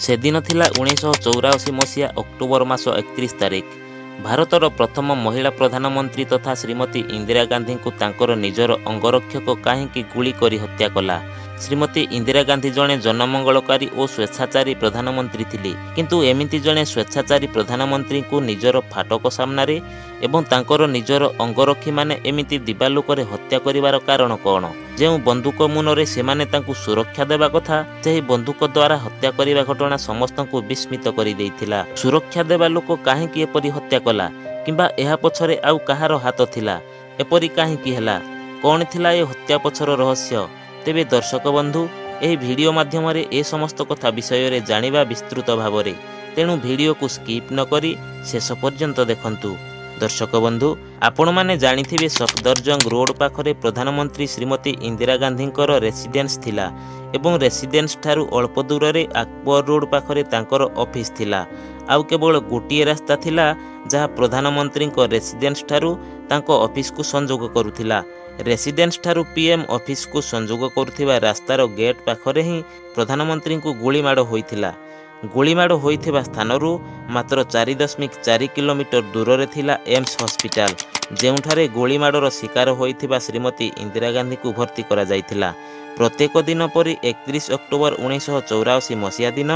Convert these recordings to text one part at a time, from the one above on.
ସେଦିନ ଥିଲା 1984 ମସିହା ଅକ୍ଟୋବର ମାସ 31 ତାରିଖ। ଭାରତର ପ୍ରଥମ ମହିଳା ପ୍ରଧାନମନ୍ତ୍ରୀ ତଥା ଶ୍ରୀମତୀ ଇନ୍ଦିରା ଗାନ୍ଧୀଙ୍କୁ ତାଙ୍କର ନିଜର ଅଙ୍ଗରକ୍ଷକ କାହିଁକି ଗୁଳି କରି ହତ୍ୟା କଲା? ଶ୍ରୀମତୀ ଇନ୍ଦିରା ଗାନ୍ଧୀ ଜଣେ ଜନମଙ୍ଗଳକାରୀ ଓ ସ୍ୱେଚ୍ଛାଚାରୀ ପ୍ରଧାନମନ୍ତ୍ରୀ ଥିଲେ, କିନ୍ତୁ ଏମିତି ଜଣେ ସ୍ୱେଚ୍ଛାଚାରୀ ପ୍ରଧାନମନ୍ତ୍ରୀଙ୍କୁ ନିଜର ଫାଟକ ସାମ୍ନାରେ ଏବଂ ତାଙ୍କର ନିଜର ଅଙ୍ଗରକ୍ଷୀମାନେ ଏମିତି ଦିବାଲୋକରେ ହତ୍ୟା କରିବାର କାରଣ କ'ଣ? ଯେଉଁ ବନ୍ଧୁକ ମୁନରେ ସେମାନେ ତାଙ୍କୁ ସୁରକ୍ଷା ଦେବା କଥା, ସେହି ବନ୍ଧୁକ ଦ୍ୱାରା ହତ୍ୟା କରିବା ଘଟଣା ସମସ୍ତଙ୍କୁ ବିସ୍ମିତ କରିଦେଇଥିଲା। ସୁରକ୍ଷା ଦେବା ଲୋକ କାହିଁକି ଏପରି ହତ୍ୟା କଲା, କିମ୍ବା ଏହା ପଛରେ ଆଉ କାହାର ହାତ ଥିଲା? ଏପରି କାହିଁକି ହେଲା? କ'ଣ ଥିଲା ଏ ହତ୍ୟା ପଛର ରହସ୍ୟ? ତେବେ ଦର୍ଶକ ବନ୍ଧୁ, ଏହି ଭିଡ଼ିଓ ମାଧ୍ୟମରେ ଏ ସମସ୍ତ କଥା ବିଷୟରେ ଜାଣିବା ବିସ୍ତୃତ ଭାବରେ, ତେଣୁ ଭିଡ଼ିଓକୁ ସ୍କିପ୍ ନ କରି ଶେଷ ପର୍ଯ୍ୟନ୍ତ ଦେଖନ୍ତୁ। ଦର୍ଶକ ବନ୍ଧୁ, ଆପଣମାନେ ଜାଣିଥିବେ ସଫଦରଜଙ୍ଗ ରୋଡ ପାଖରେ ପ୍ରଧାନମନ୍ତ୍ରୀ ଶ୍ରୀମତୀ ଇନ୍ଦିରା ଗାନ୍ଧୀଙ୍କର ରେସିଡେନ୍ସ ଥିଲା ଏବଂ ରେସିଡେନ୍ସ ଠାରୁ ଅଳ୍ପ ଦୂରରେ ଆକବର ରୋଡ ପାଖରେ ତାଙ୍କର ଅଫିସ ଥିଲା। ଆଉ କେବଳ ଗୋଟିଏ ରାସ୍ତା ଥିଲା ଯାହା ପ୍ରଧାନମନ୍ତ୍ରୀଙ୍କ ରେସିଡେନ୍ସ ଠାରୁ ତାଙ୍କ ଅଫିସକୁ ସଂଯୋଗ କରୁଥିଲା। ରେସିଡେନ୍ସ ଠାରୁ ପିଏମ୍ ଅଫିସକୁ ସଂଯୋଗ କରୁଥିବା ରାସ୍ତାର ଗେଟ୍ ପାଖରେ ହିଁ ପ୍ରଧାନମନ୍ତ୍ରୀଙ୍କୁ ଗୁଳିମାଡ଼ ହୋଇଥିଲା। ଗୁଳିମାଡ଼ ହୋଇଥିବା ସ୍ଥାନରୁ ମାତ୍ର 4.4 କିଲୋମିଟର ଦୂରରେ ଥିଲା ଏମ୍ସ ହସ୍ପିଟାଲ, ଯେଉଁଠାରେ ଗୁଳିମାଡ଼ର ଶିକାର ହୋଇଥିବା ଶ୍ରୀମତୀ ଇନ୍ଦିରା ଗାନ୍ଧୀଙ୍କୁ ଭର୍ତ୍ତି କରାଯାଇଥିଲା। ପ୍ରତ୍ୟେକ ଦିନ ପରି 31 ଅକ୍ଟୋବର 1984 ମସିହା ଦିନ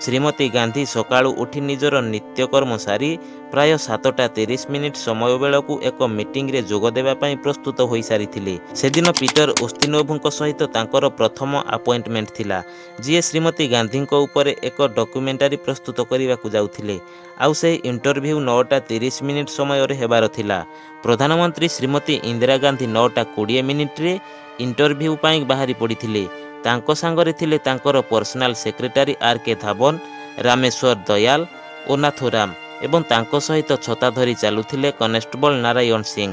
ଶ୍ରୀମତୀ ଗାନ୍ଧୀ ସକାଳୁ ଉଠି ନିଜର ନିତ୍ୟକର୍ମ ସାରି ପ୍ରାୟ 7:30 ସମୟ ବେଳକୁ ଏକ ମିଟିଂରେ ଯୋଗ ଦେବା ପାଇଁ ପ୍ରସ୍ତୁତ ହୋଇସାରିଥିଲେ। ସେଦିନ ପିଟର ଓସ୍ତିନୋଭଙ୍କ ସହିତ ତାଙ୍କର ପ୍ରଥମ ଆପଏଣ୍ଟମେଣ୍ଟ ଥିଲା, ଯିଏ ଶ୍ରୀମତୀ ଗାନ୍ଧୀଙ୍କ ଉପରେ ଏକ ଡକ୍ୟୁମେଣ୍ଟାରୀ ପ୍ରସ୍ତୁତ କରିବାକୁ ଯାଉଥିଲେ। ଆଉ ସେହି ଇଣ୍ଟରଭ୍ୟୁ 9:30 ସମୟରେ ହେବାର ଥିଲା। ପ୍ରଧାନମନ୍ତ୍ରୀ ଶ୍ରୀମତୀ ଇନ୍ଦିରା ଗାନ୍ଧୀ 9:20ରେ ଇଣ୍ଟରଭ୍ୟୁ ପାଇଁ ବାହାରି ପଡ଼ିଥିଲେ। ତାଙ୍କ ସାଙ୍ଗରେ ଥିଲେ ତାଙ୍କର personal secretary R K. Dhawan, Rameshwar Dayal ଓ ନାଥୁରାମ, ଏବଂ ତାଙ୍କ ସହିତ ଛତା ଧରି ଚାଲୁଥିଲେ କନେଷ୍ଟବଳ ନାରାୟଣ ସିଂ।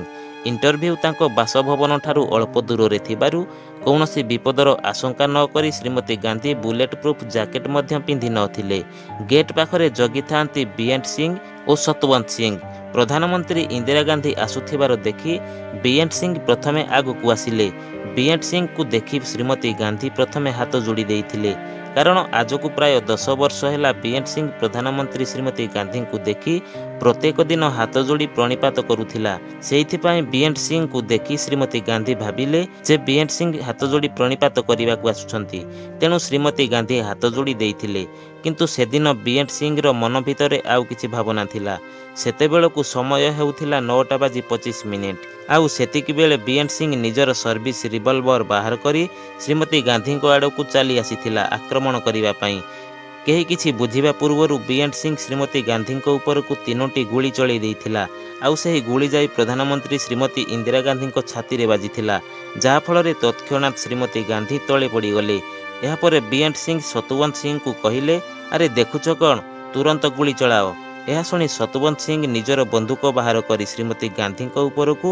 ଇଣ୍ଟରଭ୍ୟୁ ତାଙ୍କ ବାସଭବନ ଠାରୁ ଅଳ୍ପ ଦୂରରେ ଥିବାରୁ କୌଣସି ବିପଦର ଆଶଙ୍କା ନ କରି Shrimati Gandhi bullet proof jacket ମଧ୍ୟ ପିନ୍ଧି ନଥିଲେ। ଗେଟ୍ ପାଖରେ ଜଗିଥାନ୍ତି ବିଏନ୍ ସିଂ ଓ ସତବନ୍ତ ସିଂ। ପ୍ରଧାନମନ୍ତ୍ରୀ ଇନ୍ଦିରା ଗାନ୍ଧୀ ଆସୁଥିବାର ଦେଖି ବିଏନ୍ ସିଂ ପ୍ରଥମେ ଆଗକୁ ଆସିଲେ। ବିଏନ୍ ସିଂଙ୍କୁ ଦେଖି ଶ୍ରୀମତୀ ଗାନ୍ଧୀ ପ୍ରଥମେ ହାତ ଯୋଡ଼ି ଦେଇଥିଲେ, କାରଣ ଆଜକୁ ପ୍ରାୟ 10 ବର୍ଷ ହେଲା ବିଏନ୍ ସିଂ ପ୍ରଧାନମନ୍ତ୍ରୀ ଶ୍ରୀମତୀ ଗାନ୍ଧୀଙ୍କୁ ଦେଖି ପ୍ରତ୍ୟେକ ଦିନ ହାତ ଯୋଡ଼ି ପ୍ରଣିପାତ କରୁଥିଲା। ସେଇଥିପାଇଁ ବିଏନ୍ ସିଂଙ୍କୁ ଦେଖି ଶ୍ରୀମତୀ ଗାନ୍ଧୀ ଭାବିଲେ ଯେ ବିଏନ୍ ସିଂ ହାତ ଯୋଡ଼ି ପ୍ରଣିପାତ କରିବାକୁ ଆସୁଛନ୍ତି, ତେଣୁ ଶ୍ରୀମତୀ ଗାନ୍ଧୀ ହାତ ଯୋଡ଼ି ଦେଇଥିଲେ। କିନ୍ତୁ ସେଦିନ ବିଏନ୍ ସିଂର ମନ ଭିତରେ ଆଉ କିଛି ଭାବନା ଥିଲା। ସେତେବେଳକୁ ସମୟ ହେଉଥିଲା 9:25, ଆଉ ସେତିକିବେଳେ ବିଏନ୍ ସିଂ ନିଜର ସର୍ଭିସ ରିଭଲଭର ବାହାର କରି ଶ୍ରୀମତୀ ଗାନ୍ଧୀଙ୍କ ଆଡ଼କୁ ଚାଲି ଆସିଥିଲା ଆକ୍ରମଣ କରିବା ପାଇଁ। କେହି କିଛି ବୁଝିବା ପୂର୍ବରୁ ବିଏନ୍ ସିଂ ଶ୍ରୀମତୀ ଗାନ୍ଧୀଙ୍କ ଉପରକୁ 3ଟି ଗୁଳି ଚଳାଇ ଦେଇଥିଲା, ଆଉ ସେହି ଗୁଳି ଯାଇ ପ୍ରଧାନମନ୍ତ୍ରୀ ଶ୍ରୀମତୀ ଇନ୍ଦିରା ଗାନ୍ଧୀଙ୍କ ଛାତିରେ ବାଜିଥିଲା, ଯାହାଫଳରେ ତତ୍କ୍ଷଣାତ୍ ଶ୍ରୀମତୀ ଗାନ୍ଧୀ ତଳେ ପଡ଼ିଗଲେ। ଏହାପରେ ବିଏନ୍ ସିଂ ସତବନ୍ତ ସିଂଙ୍କୁ କହିଲେ, ଆରେ ଦେଖୁଛ କ'ଣ, ତୁରନ୍ତ ଗୁଳି ଚଳାଅ। ଏହା ଶୁଣି ସତବନ୍ତ ସିଂ ନିଜର ବନ୍ଧୁକ ବାହାର କରି ଶ୍ରୀମତୀ ଗାନ୍ଧୀଙ୍କ ଉପରକୁ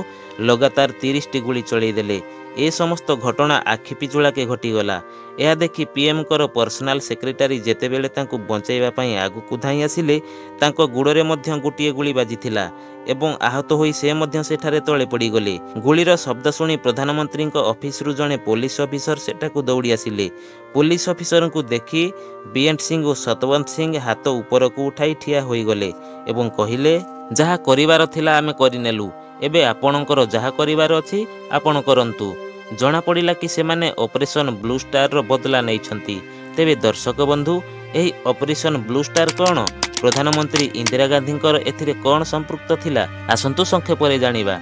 ଲଗାତାର 30ଟି ଗୁଳି ଚଳାଇ ଦେଲେ। ଏ ସମସ୍ତ ଘଟଣା ଆଖି ପିଛୁଳାକେ ଘଟିଗଲା। ଏହା ଦେଖି ପିଏମ୍ଙ୍କର ପର୍ସନାଲ ସେକ୍ରେଟାରୀ ଯେତେବେଳେ ତାଙ୍କୁ ବଞ୍ଚାଇବା ପାଇଁ ଆଗକୁ ଧାଇଁ ଆସିଲେ, ତାଙ୍କ ଗୋଡ଼ରେ ମଧ୍ୟ ଗୋଟିଏ ଗୁଳି ବାଜିଥିଲା ଏବଂ ଆହତ ହୋଇ ସେ ମଧ୍ୟ ସେଠାରେ ତଳେ ପଡ଼ିଗଲେ। ଗୁଳିର ଶବ୍ଦ ଶୁଣି ପ୍ରଧାନମନ୍ତ୍ରୀଙ୍କ ଅଫିସରୁ ଜଣେ ପୋଲିସ ଅଫିସର ସେଠାକୁ ଦୌଡ଼ି ଆସିଲେ। ପୋଲିସ ଅଫିସରଙ୍କୁ ଦେଖି ବିଏନ୍ ସିଂ ଓ ସତବନ୍ତ ସିଂ ହାତ ଉପରକୁ ଉଠାଇ ଠିଆ ହୋଇଗଲେ ଏବଂ କହିଲେ, ଯାହା କରିବାର ଥିଲା ଆମେ କରିନେଲୁ, ଏବେ ଆପଣଙ୍କର ଯାହା କରିବାର ଅଛି ଆପଣ କରନ୍ତୁ। ଜଣାପଡ଼ିଲା କି ସେମାନେ ଅପରେସନ ବ୍ଲୁ ଷ୍ଟାରର ବଦଲା ନେଇଛନ୍ତି। ତେବେ ଦର୍ଶକ ବନ୍ଧୁ, ଏହି ଅପରେସନ ବ୍ଲୁ ଷ୍ଟାର କ'ଣ? ପ୍ରଧାନମନ୍ତ୍ରୀ ଇନ୍ଦିରା ଗାନ୍ଧୀଙ୍କର ଏଥିରେ କ'ଣ ସମ୍ପୃକ୍ତ ଥିଲା? ଆସନ୍ତୁ ସଂକ୍ଷେପରେ ଜାଣିବା।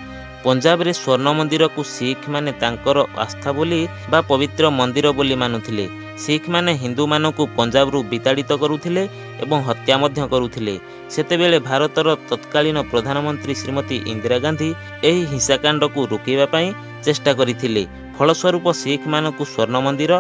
ପଞ୍ଜାବରେ ସ୍ୱର୍ଣ୍ଣ ମନ୍ଦିରକୁ ଶିଖମାନେ ତାଙ୍କର ଆସ୍ଥା ବୋଲି ବା ପବିତ୍ର ମନ୍ଦିର ବୋଲି ମାନୁଥିଲେ। ଶିଖମାନେ ହିନ୍ଦୁମାନଙ୍କୁ ପଞ୍ଜାବରୁ ବିତାଡ଼ିତ କରୁଥିଲେ ଏବଂ ହତ୍ୟା ମଧ୍ୟ କରୁଥିଲେ। ସେତେବେଳେ ଭାରତର ତତ୍କାଳୀନ ପ୍ରଧାନମନ୍ତ୍ରୀ ଶ୍ରୀମତୀ ଇନ୍ଦିରା ଗାନ୍ଧୀ ଏହି ହିଂସାକାଣ୍ଡକୁ ରୋକିବା ପାଇଁ ଚେଷ୍ଟା କରିଥିଲେ। ଫଳସ୍ୱରୂପ ଶିଖମାନଙ୍କୁ ସ୍ୱର୍ଣ୍ଣ ମନ୍ଦିର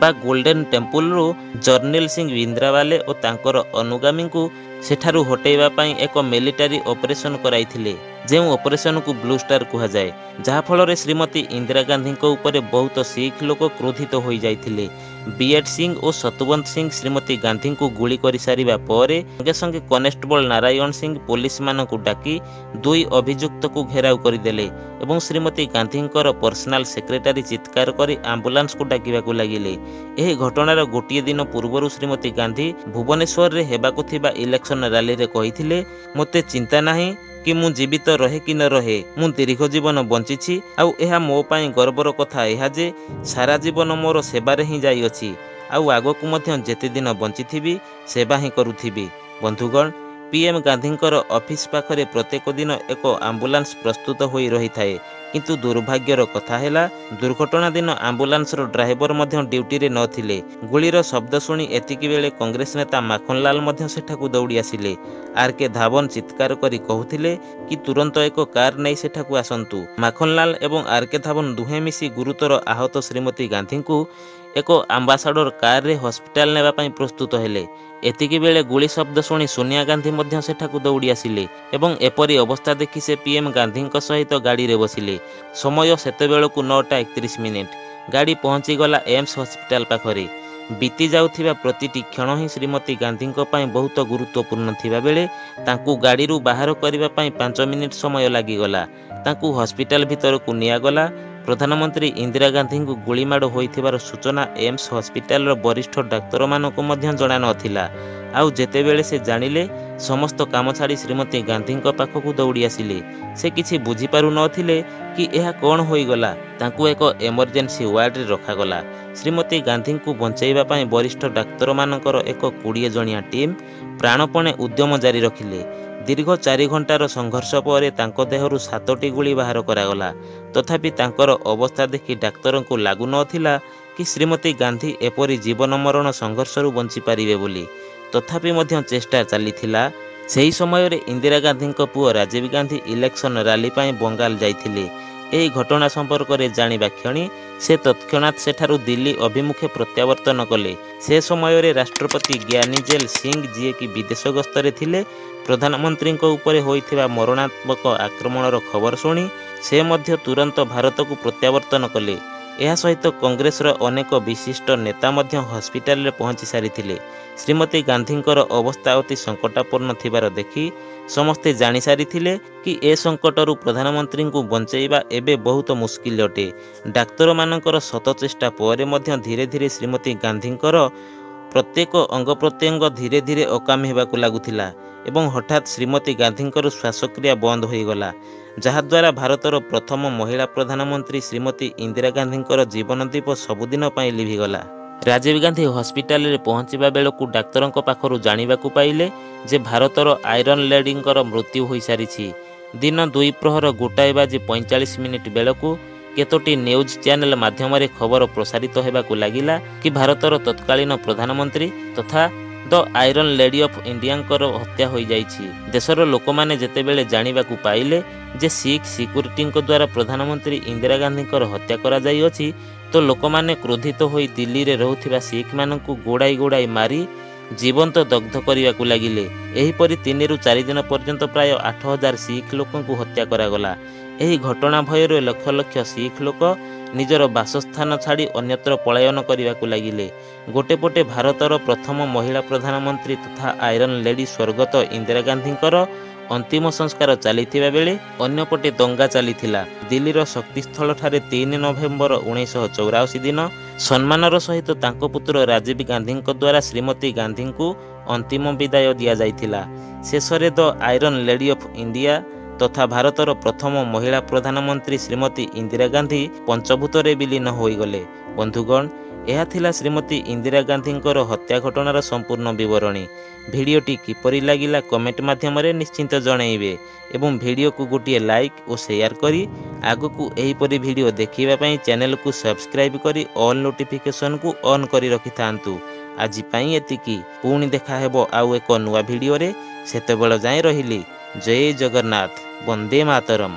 ବା ଗୋଲ୍ଡେନ୍ ଟେମ୍ପୁଲରୁ ଜର୍ଣ୍ଣେଲ ସିଂ ଭିନ୍ଦ୍ରାୱାଲେ ଓ ତାଙ୍କର ଅନୁଗାମୀଙ୍କୁ ସେଠାରୁ ହଟେଇବା ପାଇଁ ଏକ ମିଲିଟାରୀ ଅପରେସନ କରାଇଥିଲେ, ଯେଉଁ ଅପରେସନକୁ ବ୍ଲୁ ଷ୍ଟାର କୁହାଯାଏ, ଯାହାଫଳରେ ଶ୍ରୀମତୀ ଇନ୍ଦିରା ଗାନ୍ଧୀଙ୍କ ଉପରେ ବହୁତ ଶିଖ ଲୋକ କ୍ରୋଧିତ ହୋଇଯାଇଥିଲେ। ବିଏଡ୍ ସିଂ ଓ ସତବନ୍ତ ସିଂ ଶ୍ରୀମତୀ ଗାନ୍ଧୀଙ୍କୁ ଗୁଳି କରିସାରିବା ପରେ ସଙ୍ଗେ ସଙ୍ଗେ କନେଷ୍ଟବଳ ନାରାୟଣ ସିଂ ପୋଲିସମାନଙ୍କୁ ଡାକି ଦୁଇ ଅଭିଯୁକ୍ତକୁ ଘେରାଉ କରିଦେଲେ ଏବଂ ଶ୍ରୀମତୀ ଗାନ୍ଧୀଙ୍କର ପର୍ସନାଲ ସେକ୍ରେଟାରୀ ଚିତ୍କାର କରି ଆମ୍ବୁଲାନ୍ସକୁ ଡାକିବାକୁ ଲାଗିଲେ। ଏହି ଘଟଣାର ଗୋଟିଏ ଦିନ ପୂର୍ବରୁ ଶ୍ରୀମତୀ ଗାନ୍ଧୀ ଭୁବନେଶ୍ୱରରେ ହେବାକୁ ଥିବା ଇଲେକ୍ସନ ରାଲିରେ କହିଥିଲେ, ମୋତେ ଚିନ୍ତା ନାହିଁ କି ମୁଁ ଜୀବିତ ରହେ କି ନ ରହେ, ମୁଁ ଦୀର୍ଘ ଜୀବନ ବଞ୍ଚିଛି ଆଉ ଏହା ମୋ ପାଇଁ ଗର୍ବର କଥା ଏହା ଯେ ସାରା ଜୀବନ ମୋର ସେବାରେ ହିଁ ଯାଇଅଛି ଆଉ ଆଗକୁ ମଧ୍ୟ ଯେତେ ଦିନ ବଞ୍ଚିଥିବି ସେବା ହିଁ କରୁଥିବି। ବନ୍ଧୁଗଣ, ପିଏମ୍ ଗାନ୍ଧୀଙ୍କର ଅଫିସ ପାଖରେ ପ୍ରତ୍ୟେକ ଦିନ ଏକ ଆମ୍ବୁଲାନ୍ସ ପ୍ରସ୍ତୁତ ହୋଇ ରହିଥାଏ, କିନ୍ତୁ ଦୁର୍ଭାଗ୍ୟର କଥା ହେଲା ଦୁର୍ଘଟଣା ଦିନ ଆମ୍ବୁଲାନ୍ସର ଡ୍ରାଇଭର ମଧ୍ୟ ଡ୍ୟୁଟିରେ ନଥିଲେ। ଗୁଳିର ଶବ୍ଦ ଶୁଣି ଏତିକି ବେଳେ କଂଗ୍ରେସ ନେତା ମାଖନଲାଲ ମଧ୍ୟ ସେଠାକୁ ଦୌଡ଼ି ଆସିଲେ। ଆର୍ କେ ଧାବନ ଚିତ୍କାର କରି କହୁଥିଲେ କି ତୁରନ୍ତ ଏକ କାର୍ ନେଇ ସେଠାକୁ ଆସନ୍ତୁ। ମାଖନଲାଲ ଏବଂ ଆର୍ କେ ଧାବନ ଦୁହେଁ ମିଶି ଗୁରୁତର ଆହତ ଶ୍ରୀମତୀ ଗାନ୍ଧୀଙ୍କୁ ଏକ ଆମ୍ବାସାଡର କାର୍ରେ ହସ୍ପିଟାଲ ନେବା ପାଇଁ ପ୍ରସ୍ତୁତ ହେଲେ। ଏତିକି ବେଳେ ଗୁଳି ଶବ୍ଦ ଶୁଣି ସୋନିଆ ଗାନ୍ଧୀ ମଧ୍ୟ ସେଠାକୁ ଦୌଡ଼ି ଆସିଲେ ଏବଂ ଏପରି ଅବସ୍ଥା ଦେଖି ସେ ପିଏମ୍ ଗାନ୍ଧୀଙ୍କ ସହିତ ଗାଡ଼ିରେ ବସିଲେ। ସମୟ ସେତେବେଳକୁ 9:31। ଗାଡ଼ି ପହଞ୍ଚିଗଲା ଏମ୍ସ ହସ୍ପିଟାଲ ପାଖରେ। ବିତି ଯାଉଥିବା ପ୍ରତିଟି କ୍ଷଣ ହିଁ ଶ୍ରୀମତୀ ଗାନ୍ଧୀଙ୍କ ପାଇଁ ବହୁତ ଗୁରୁତ୍ୱପୂର୍ଣ୍ଣ ଥିବାବେଳେ ତାଙ୍କୁ ଗାଡ଼ିରୁ ବାହାର କରିବା ପାଇଁ 5 ମିନିଟ୍ ସମୟ ଲାଗିଗଲା। ତାଙ୍କୁ ହସ୍ପିଟାଲ ଭିତରକୁ ନିଆଗଲା। ପ୍ରଧାନମନ୍ତ୍ରୀ ଇନ୍ଦିରା ଗାନ୍ଧୀଙ୍କୁ ଗୁଳିମାଡ଼ ହୋଇଥିବାର ସୂଚନା ଏମ୍ସ ହସ୍ପିଟାଲର ବରିଷ୍ଠ ଡାକ୍ତରମାନଙ୍କୁ ମଧ୍ୟ ଜଣାନଥିଲା। ଆଉ ଯେତେବେଳେ ସେ ଜାଣିଲେ, ସମସ୍ତ କାମ ଛାଡ଼ି ଶ୍ରୀମତୀ ଗାନ୍ଧୀଙ୍କ ପାଖକୁ ଦୌଡ଼ି ଆସିଲେ। ସେ କିଛି ବୁଝିପାରୁନଥିଲେ କି ଏହା କ'ଣ ହୋଇଗଲା। ତାଙ୍କୁ ଏକ ଏମର୍ଜେନ୍ସି ୱାର୍ଡରେ ରଖାଗଲା। ଶ୍ରୀମତୀ ଗାନ୍ଧୀଙ୍କୁ ବଞ୍ଚାଇବା ପାଇଁ ବରିଷ୍ଠ ଡାକ୍ତରମାନଙ୍କର ଏକ 20 ଜଣିଆ ଟିମ୍ ପ୍ରାଣପଣେ ଉଦ୍ୟମ ଜାରି ରଖିଲେ। ଦୀର୍ଘ 4 ଘଣ୍ଟାର ସଂଘର୍ଷ ପରେ ତାଙ୍କ ଦେହରୁ 7ଟି ଗୁଳି ବାହାର କରାଗଲା। ତଥାପି ତାଙ୍କର ଅବସ୍ଥା ଦେଖି ଡାକ୍ତରଙ୍କୁ ଲାଗୁନଥିଲା କି ଶ୍ରୀମତୀ ଗାନ୍ଧୀ ଏପରି ଜୀବନ ମରଣ ସଂଘର୍ଷରୁ ବଞ୍ଚିପାରିବେ ବୋଲି। ତଥାପି ମଧ୍ୟ ଚେଷ୍ଟା ଚାଲିଥିଲା। ସେହି ସମୟରେ ଇନ୍ଦିରା ଗାନ୍ଧୀଙ୍କ ପୁଅ ରାଜୀବ ଗାନ୍ଧୀ ଇଲେକ୍ସନ ରାଲି ପାଇଁ ବଙ୍ଗାଲ ଯାଇଥିଲେ। ଏହି ଘଟଣା ସମ୍ପର୍କରେ ଜାଣିବା କ୍ଷଣି ସେ ତତ୍କ୍ଷଣାତ୍ ସେଠାରୁ ଦିଲ୍ଲୀ ଅଭିମୁଖେ ପ୍ରତ୍ୟାବର୍ତ୍ତନ କଲେ। ସେ ସମୟରେ ରାଷ୍ଟ୍ରପତି ଜ୍ଞାନୀ ଜେଲ ସିଂ, ଯିଏକି ବିଦେଶ ଗସ୍ତରେ ଥିଲେ, ପ୍ରଧାନମନ୍ତ୍ରୀଙ୍କ ଉପରେ ହୋଇଥିବା ମରଣାତ୍ମକ ଆକ୍ରମଣର ଖବର ଶୁଣି ସେ ମଧ୍ୟ ତୁରନ୍ତ ଭାରତକୁ ପ୍ରତ୍ୟାବର୍ତ୍ତନ କଲେ। ଏହା ସହିତ କଂଗ୍ରେସର ଅନେକ ବିଶିଷ୍ଟ ନେତା ମଧ୍ୟ ହସ୍ପିଟାଲରେ ପହଞ୍ଚି ସାରିଥିଲେ। ଶ୍ରୀମତୀ ଗାନ୍ଧୀଙ୍କର ଅବସ୍ଥା ଅତି ସଙ୍କଟାପନ୍ନ ଥିବାର ଦେଖି ସମସ୍ତେ ଜାଣିସାରିଥିଲେ କି ଏ ସଂକଟରୁ ପ୍ରଧାନମନ୍ତ୍ରୀଙ୍କୁ ବଞ୍ଚାଇବା ଏବେ ବହୁତ ମୁସ୍କିଲ ଅଟେ। ଡାକ୍ତରମାନଙ୍କର ଶତ ଚେଷ୍ଟା ପରେ ମଧ୍ୟ ଧୀରେ ଧୀରେ ଶ୍ରୀମତୀ ଗାନ୍ଧୀଙ୍କର ପ୍ରତ୍ୟେକ ଅଙ୍ଗ ପ୍ରତ୍ୟଙ୍ଗ ଧୀରେ ଧୀରେ ଅକାମୀ ହେବାକୁ ଲାଗୁଥିଲା ଏବଂ ହଠାତ୍ ଶ୍ରୀମତୀ ଗାନ୍ଧୀଙ୍କର ଶ୍ୱାସକ୍ରିୟା ବନ୍ଦ ହୋଇଗଲା, ଯାହାଦ୍ୱାରା ଭାରତର ପ୍ରଥମ ମହିଳା ପ୍ରଧାନମନ୍ତ୍ରୀ ଶ୍ରୀମତୀ ଇନ୍ଦିରା ଗାନ୍ଧୀଙ୍କର ଜୀବନ ଦୀପ ସବୁଦିନ ପାଇଁ ଲିଭିଗଲା। ରାଜୀବ ଗାନ୍ଧୀ ହସ୍ପିଟାଲରେ ପହଞ୍ଚିବା ବେଳକୁ ଡାକ୍ତରଙ୍କ ପାଖରୁ ଜାଣିବାକୁ ପାଇଲେ ଯେ ଭାରତର ଆଇରନ୍ ଲେଡିଙ୍କର ମୃତ୍ୟୁ ହୋଇସାରିଛି। ଦିନ 2 ପ୍ରହର 1:45 ବେଳକୁ କେତୋଟି ନ୍ୟୁଜ୍ ଚ୍ୟାନେଲ ମାଧ୍ୟମରେ ଖବର ପ୍ରସାରିତ ହେବାକୁ ଲାଗିଲା କି ଭାରତର ତତ୍କାଳୀନ ପ୍ରଧାନମନ୍ତ୍ରୀ ତଥା ଦ ଆଇରନ୍ ଲେଡି ଅଫ୍ ଇଣ୍ଡିଆଙ୍କର ହତ୍ୟା ହୋଇଯାଇଛି। ଦେଶର ଲୋକମାନେ ଯେତେବେଳେ ଜାଣିବାକୁ ପାଇଲେ ଯେ ଶିଖ ସିକ୍ୟୁରିଟିଙ୍କ ଦ୍ୱାରା ପ୍ରଧାନମନ୍ତ୍ରୀ ଇନ୍ଦିରା ଗାନ୍ଧୀଙ୍କର ହତ୍ୟା କରାଯାଇଅଛି, ତ ଲୋକମାନେ କ୍ରୋଧିତ ହୋଇ ଦିଲ୍ଲୀରେ ରହୁଥିବା ଶିଖମାନଙ୍କୁ ଗୋଡ଼ାଇ ଗୋଡ଼ାଇ ମାରି ଜୀବନ୍ତ ଦଗ୍ଧ କରିବାକୁ ଲାଗିଲେ। ଏହିପରି 3 ରୁ 4 ଦିନ ପର୍ଯ୍ୟନ୍ତ ପ୍ରାୟ 8000 ଶିଖ ଲୋକଙ୍କୁ ହତ୍ୟା କରାଗଲା। ଏହି ଘଟଣା ଭୟରେ ଲକ୍ଷ ଲକ୍ଷ ଶିଖ ଲୋକ ନିଜର ବାସସ୍ଥାନ ଛାଡ଼ି ଅନ୍ୟତ୍ର ପଳାୟନ କରିବାକୁ ଲାଗିଲେ। ଗୋଟେ ପଟେ ଭାରତର ପ୍ରଥମ ମହିଳା ପ୍ରଧାନମନ୍ତ୍ରୀ ତଥା ଆଇରନ୍ ଲେଡି ସ୍ୱର୍ଗତ ଇନ୍ଦିରା ଗାନ୍ଧୀଙ୍କର ଅନ୍ତିମ ସଂସ୍କାର ଚାଲିଥିବା ବେଳେ ଅନ୍ୟପଟେ ଦଙ୍ଗା ଚାଲିଥିଲା। ଦିଲ୍ଲୀର ଶକ୍ତିସ୍ଥଳଠାରେ 3 ନଭେମ୍ବର 1984 ଦିନ ସମ୍ମାନର ସହିତ ତାଙ୍କ ପୁତ୍ର ରାଜୀବ ଗାନ୍ଧୀଙ୍କ ଦ୍ୱାରା ଶ୍ରୀମତୀ ଗାନ୍ଧୀଙ୍କୁ ଅନ୍ତିମ ବିଦାୟ ଦିଆଯାଇଥିଲା। ଶେଷରେ ଦ ଆଇରନ୍ ଲେଡି ଅଫ୍ ଇଣ୍ଡିଆ ତଥା ଭାରତର ପ୍ରଥମ ମହିଳା ପ୍ରଧାନମନ୍ତ୍ରୀ ଶ୍ରୀମତୀ ଇନ୍ଦିରା ଗାନ୍ଧୀ ପଞ୍ଚଭୂତରେ ବିଲୀନ ହୋଇଗଲେ। ବନ୍ଧୁଗଣ, ଏହା ଥିଲା ଶ୍ରୀମତୀ ଇନ୍ଦିରା ଗାନ୍ଧୀଙ୍କର ହତ୍ୟା ଘଟଣାର ସମ୍ପୂର୍ଣ୍ଣ ବିବରଣୀ। ଭିଡ଼ିଓଟି କିପରି ଲାଗିଲା କମେଣ୍ଟ ମାଧ୍ୟମରେ ନିଶ୍ଚିନ୍ତ ଜଣାଇବେ ଏବଂ ଭିଡ଼ିଓକୁ ଗୋଟିଏ ଲାଇକ୍ ଓ ସେୟାର କରି ଆଗକୁ ଏହିପରି ଭିଡ଼ିଓ ଦେଖିବା ପାଇଁ ଚ୍ୟାନେଲକୁ ସବସ୍କ୍ରାଇବ୍ କରି ଅଲ୍ ନୋଟିଫିକେସନକୁ ଅନ୍ କରି ରଖିଥାନ୍ତୁ। ଆଜି ପାଇଁ ଏତିକି। ପୁଣି ଦେଖା ହେବ ଆଉ ଏକ ନୂଆ ଭିଡ଼ିଓରେ। ସେତେବେଳ ଯାଏଁ ରହିଲି। ଜୟ ଜଗନ୍ନାଥ। ବନ୍ଦେ ମାତରମ୍।